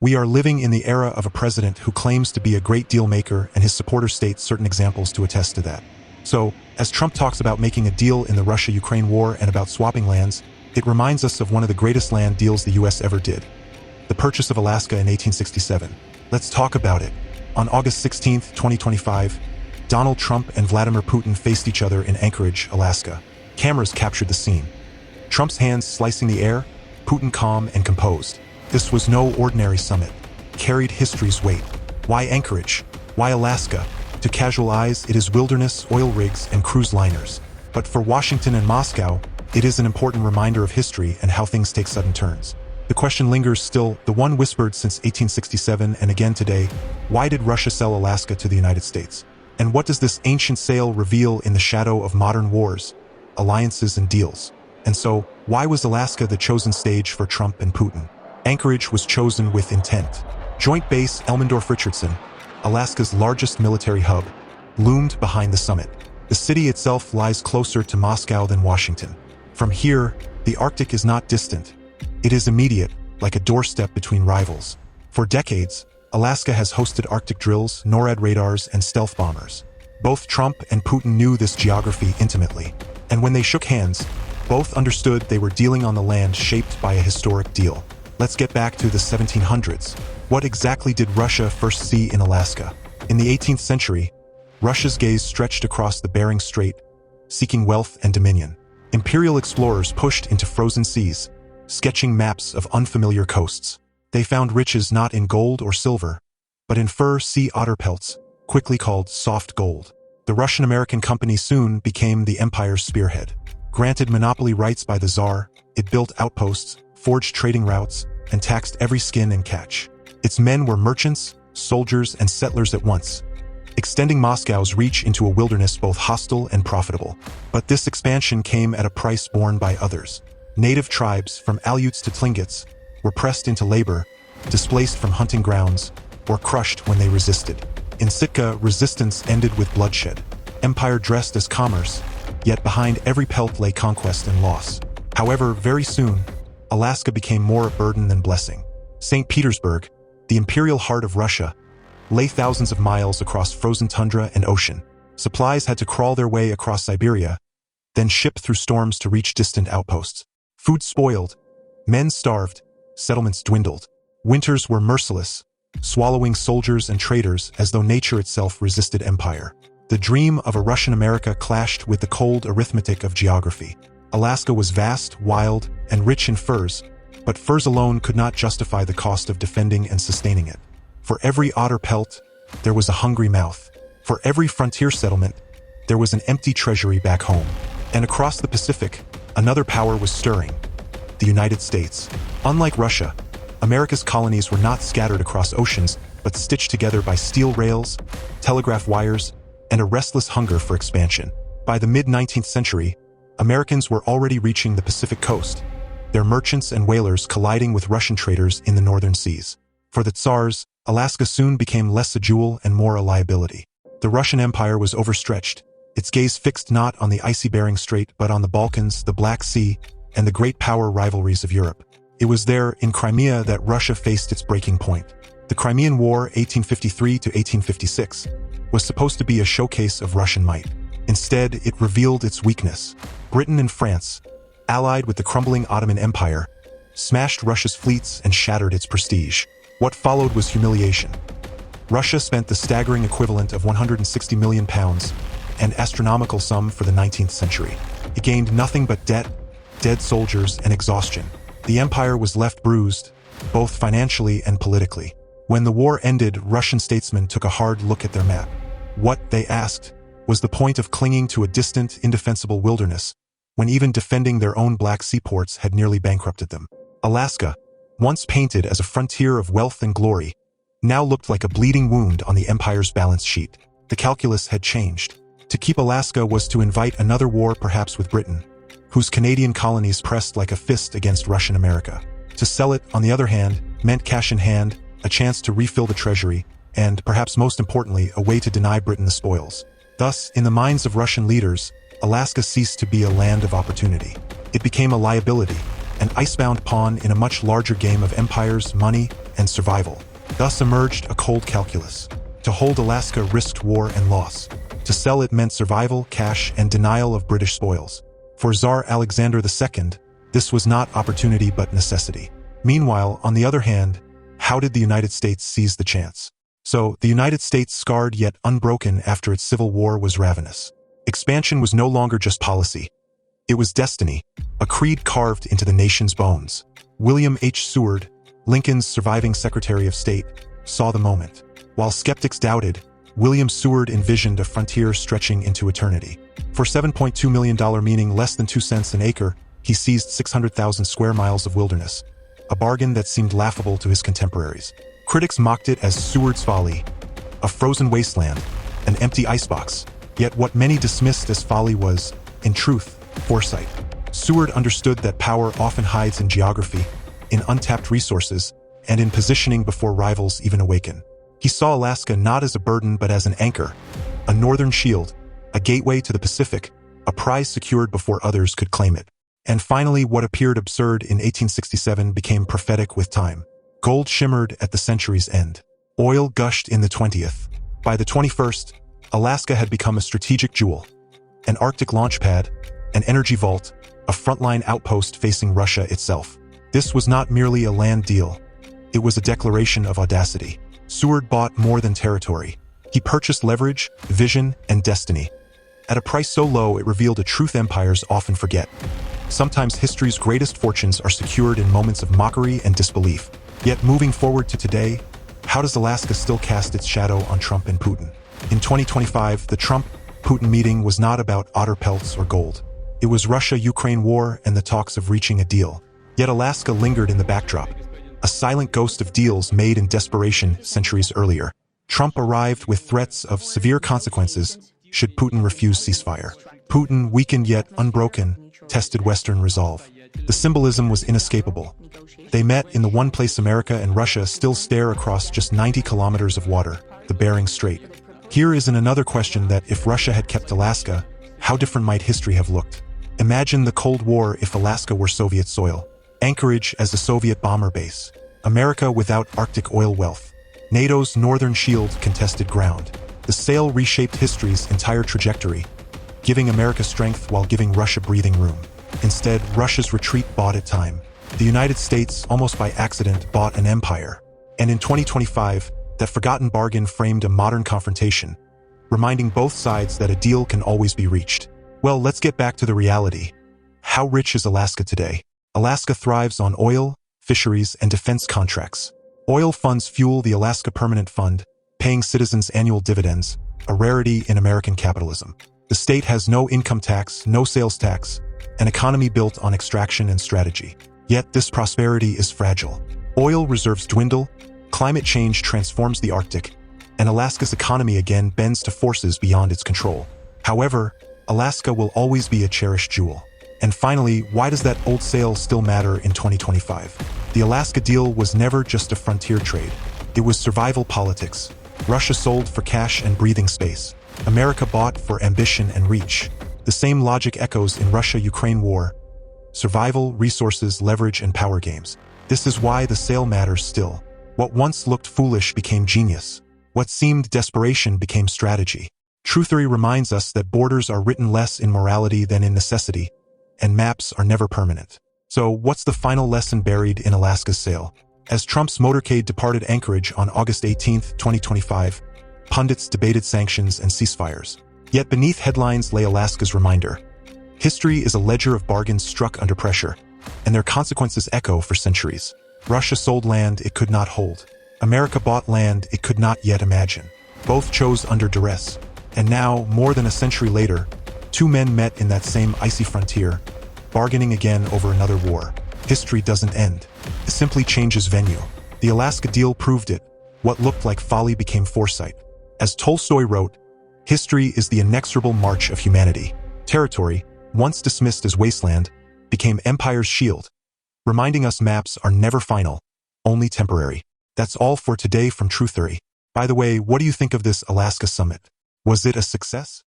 We are living in the era of a president who claims to be a great deal maker, and his supporters state certain examples to attest to that. So, as Trump talks about making a deal in the Russia-Ukraine war and about swapping lands, it reminds us of one of the greatest land deals the US ever did. The purchase of Alaska in 1867. Let's talk about it. On August 16, 2025, Donald Trump and Vladimir Putin faced each other in Anchorage, Alaska. Cameras captured the scene. Trump's hands slicing the air, Putin calm and composed. This was no ordinary summit. Carried history's weight. Why Anchorage? Why Alaska? To casual eyes, it is wilderness, oil rigs, and cruise liners. But for Washington and Moscow, it is an important reminder of history and how things take sudden turns. The question lingers still, the one whispered since 1867 and again today: why did Russia sell Alaska to the United States? And what does this ancient sale reveal in the shadow of modern wars, alliances, and deals? And so, why was Alaska the chosen stage for Trump and Putin? Anchorage was chosen with intent. Joint Base Elmendorf-Richardson, Alaska's largest military hub, loomed behind the summit. The city itself lies closer to Moscow than Washington. From here, the Arctic is not distant. It is immediate, like a doorstep between rivals. For decades, Alaska has hosted Arctic drills, NORAD radars, and stealth bombers. Both Trump and Putin knew this geography intimately, and when they shook hands, both understood they were dealing on the land shaped by a historic deal. Let's get back to the 1700s. What exactly did Russia first see in Alaska? In the 18th century, Russia's gaze stretched across the Bering Strait, seeking wealth and dominion. Imperial explorers pushed into frozen seas, sketching maps of unfamiliar coasts. They found riches not in gold or silver, but in fur sea otter pelts, quickly called soft gold. The Russian-American company soon became the empire's spearhead. Granted monopoly rights by the Tsar, it built outposts, forged trading routes, and taxed every skin and catch. Its men were merchants, soldiers, and settlers at once, extending Moscow's reach into a wilderness both hostile and profitable. But this expansion came at a price borne by others. Native tribes, from Aleuts to Tlingits, were pressed into labor, displaced from hunting grounds, or crushed when they resisted. In Sitka, resistance ended with bloodshed. Empire dressed as commerce, yet behind every pelt lay conquest and loss. However, very soon, Alaska became more a burden than blessing. St. Petersburg, the imperial heart of Russia, lay thousands of miles across frozen tundra and ocean. Supplies had to crawl their way across Siberia, then ship through storms to reach distant outposts. Food spoiled, men starved, settlements dwindled. Winters were merciless, swallowing soldiers and traders as though nature itself resisted empire. The dream of a Russian America clashed with the cold arithmetic of geography. Alaska was vast, wild, and rich in furs, but furs alone could not justify the cost of defending and sustaining it. For every otter pelt, there was a hungry mouth. For every frontier settlement, there was an empty treasury back home. And across the Pacific, another power was stirring: the United States. Unlike Russia, America's colonies were not scattered across oceans, but stitched together by steel rails, telegraph wires, and a restless hunger for expansion. By the mid-19th century, Americans were already reaching the Pacific coast, their merchants and whalers colliding with Russian traders in the northern seas. For the Tsars, Alaska soon became less a jewel and more a liability. The Russian Empire was overstretched, its gaze fixed not on the icy Bering Strait but on the Balkans, the Black Sea, and the great power rivalries of Europe. It was there, in Crimea, that Russia faced its breaking point. The Crimean War, 1853 to 1856, was supposed to be a showcase of Russian might. Instead, it revealed its weakness. Britain and France, allied with the crumbling Ottoman Empire, smashed Russia's fleets and shattered its prestige. What followed was humiliation. Russia spent the staggering equivalent of £160 million, an astronomical sum for the 19th century. It gained nothing but debt, dead soldiers, and exhaustion. The empire was left bruised, both financially and politically. When the war ended, Russian statesmen took a hard look at their map. What, they asked, was the point of clinging to a distant, indefensible wilderness, when even defending their own Black Sea ports had nearly bankrupted them? Alaska, once painted as a frontier of wealth and glory, now looked like a bleeding wound on the empire's balance sheet. The calculus had changed. To keep Alaska was to invite another war, perhaps with Britain, whose Canadian colonies pressed like a fist against Russian America. To sell it, on the other hand, meant cash in hand, a chance to refill the treasury, and, perhaps most importantly, a way to deny Britain the spoils. Thus, in the minds of Russian leaders, Alaska ceased to be a land of opportunity. It became a liability, an icebound pawn in a much larger game of empires, money, and survival. Thus emerged a cold calculus. To hold Alaska risked war and loss. To sell it meant survival, cash, and denial of British spoils. For Tsar Alexander II, this was not opportunity but necessity. Meanwhile, on the other hand, how did the United States seize the chance? So, the United States, scarred yet unbroken after its civil war, was ravenous. Expansion was no longer just policy. It was destiny, a creed carved into the nation's bones. William H. Seward, Lincoln's surviving Secretary of State, saw the moment. While skeptics doubted, William Seward envisioned a frontier stretching into eternity. For $7.2 million, meaning less than 2 cents an acre, he seized 600,000 square miles of wilderness, a bargain that seemed laughable to his contemporaries. Critics mocked it as Seward's folly, a frozen wasteland, an empty icebox. Yet what many dismissed as folly was, in truth, foresight. Seward understood that power often hides in geography, in untapped resources, and in positioning before rivals even awaken. He saw Alaska not as a burden but as an anchor, a northern shield, a gateway to the Pacific, a prize secured before others could claim it. And finally, what appeared absurd in 1867 became prophetic with time. Gold shimmered at the century's end. Oil gushed in the 20th. By the 21st, Alaska had become a strategic jewel, an Arctic launchpad, an energy vault, a frontline outpost facing Russia itself. This was not merely a land deal. It was a declaration of audacity. Seward bought more than territory. He purchased leverage, vision, and destiny. At a price so low it revealed a truth empires often forget. Sometimes history's greatest fortunes are secured in moments of mockery and disbelief. Yet moving forward to today, how does Alaska still cast its shadow on Trump and Putin? In 2025, the Trump-Putin meeting was not about otter pelts or gold. It was Russia-Ukraine war and the talks of reaching a deal. Yet Alaska lingered in the backdrop, a silent ghost of deals made in desperation centuries earlier. Trump arrived with threats of severe consequences should Putin refuse ceasefire. Putin, weakened yet unbroken, tested Western resolve. The symbolism was inescapable. They met in the one place America and Russia still stare across just 90 kilometers of water, the Bering Strait. Here is another question: that if Russia had kept Alaska, how different might history have looked? Imagine the Cold War if Alaska were Soviet soil. Anchorage as a Soviet bomber base. America without Arctic oil wealth. NATO's northern shield contested ground. The sale reshaped history's entire trajectory, giving America strength while giving Russia breathing room. Instead, Russia's retreat bought it time. The United States, almost by accident, bought an empire. And in 2025, that forgotten bargain framed a modern confrontation, reminding both sides that a deal can always be reached. Well, let's get back to the reality. How rich is Alaska today? Alaska thrives on oil, fisheries, and defense contracts. Oil funds fuel the Alaska Permanent Fund, paying citizens annual dividends, a rarity in American capitalism. The state has no income tax, no sales tax, an economy built on extraction and strategy. Yet this prosperity is fragile. Oil reserves dwindle, climate change transforms the Arctic, and Alaska's economy again bends to forces beyond its control. However, Alaska will always be a cherished jewel. And finally, why does that old sale still matter in 2025? The Alaska deal was never just a frontier trade. It was survival politics. Russia sold for cash and breathing space. America bought for ambition and reach. The same logic echoes in Russia-Ukraine war. Survival, resources, leverage, and power games. This is why the sale matters still. What once looked foolish became genius. What seemed desperation became strategy. Truthery reminds us that borders are written less in morality than in necessity, and maps are never permanent. So, what's the final lesson buried in Alaska's sale? As Trump's motorcade departed Anchorage on August 18, 2025, pundits debated sanctions and ceasefires. Yet beneath headlines lay Alaska's reminder. History is a ledger of bargains struck under pressure, and their consequences echo for centuries. Russia sold land it could not hold. America bought land it could not yet imagine. Both chose under duress. And now, more than a century later, two men met in that same icy frontier, bargaining again over another war. History doesn't end. It simply changes venue. The Alaska deal proved it. What looked like folly became foresight. As Tolstoy wrote, history is the inexorable march of humanity. Territory, once dismissed as wasteland, became empire's shield, reminding us maps are never final, only temporary. That's all for today from Truthery. By the way, what do you think of this Alaska summit? Was it a success?